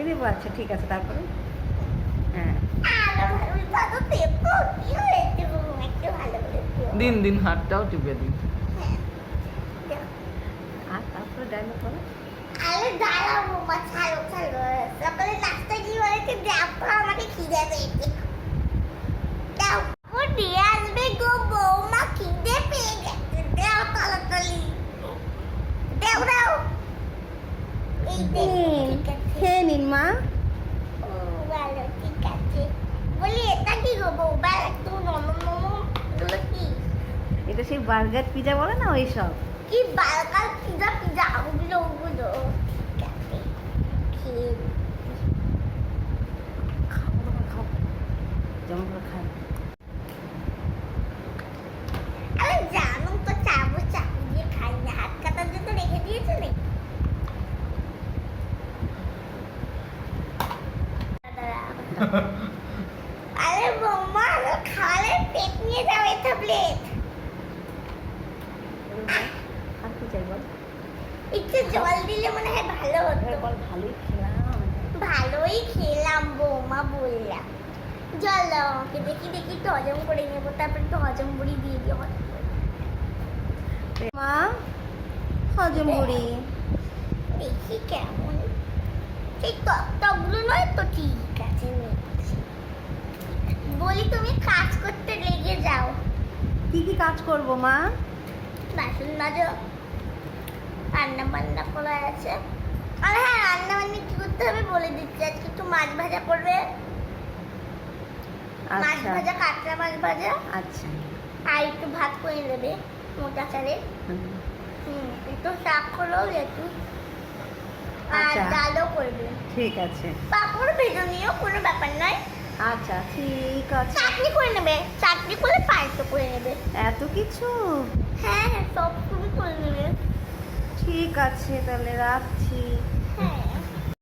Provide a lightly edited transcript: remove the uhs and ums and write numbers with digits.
লাগিয়ে দেবো। আচ্ছা ঠিক আছে, তারপরে হ্যাঁ দিন দিন হাতটাও টিপে দিন। আর তারপরে ডায়লগ বলো। আরে দাঁড়াবো মা, ছাড়ো ছাড়ো। সকালে নাস্তা কি বলেছে, দেখো আমাকে খিদে পেয়েছে। দাও ও দিয়ে আসবে গো বৌমা, খিদে পেয়ে গেছে, দাও তাড়াতাড়ি দাও দাও। এই ঠিক আছে, খেয়ে নিন মা। ও ভালো, ঠিক আছে। বলি এটা কি গো বৌমা, একটু নরম নরম এগুলো কি? এটা সেই বার্গার পিজা বলে না, ওই সব। কি বার্গার পিজা পিজা ওগুলো ওগুলো। ঠিক আছে, খেয়ে খাও বাবা, খাও, যেমন করে খাও। আরে জানো তো, চাবো চাবো দিয়ে খাই না, হাত কাটার জন্য রেখে দিয়েছে নাকি? আরে বৌমা, খালে পেট নিয়ে যাও এটা প্লেট। আর কি চাই বল। একটু জল দিলে মনে হয় ভালো হতো। এবার বল, ভালোই খেলাম। ভালোই খেলাম বৌমা, বললাম। জল দাও আমাকে, দেখি দেখি একটু হজম করে নেবো, তারপর একটু হজম বুড়ি দিয়ে দিও। মা, হজম বুড়ি। দেখি কেমন, সেই টক টকগুলো নয় তো, ঠিক আছে নিচ্ছি। বলি তুমি কাজ করতে লেগে যাও। কি কি কাজ করবো মা? বাসন মাজো, রান্না বান্না করা আছে। আর হ্যাঁ, রান্না বান্না কি করতে হবে বলে দিচ্ছি, আজকে একটু মাছ ভাজা করবে। মাছ আচ্ছা ভাজা, কাঁচা মাছ ভাজা, আচ্ছা। আর একটু ভাত করে নেবে মোটা চালের। হুম, একটু শাক করলেও একটু, আর আচ্ছা। ডালও করবে। ঠিক আছে। পাঁপড় ভেজে নিও, কোনো ব্যাপার নয়। আচ্ছা ঠিক আছে। চাটনি করে নেবে, চাটনি করলে পায়েসও করে নেবে। এত কিছু? হ্যাঁ হ্যাঁ, সব তুমি করে নেবে। ঠিক আছে, তাহলে রাখছি।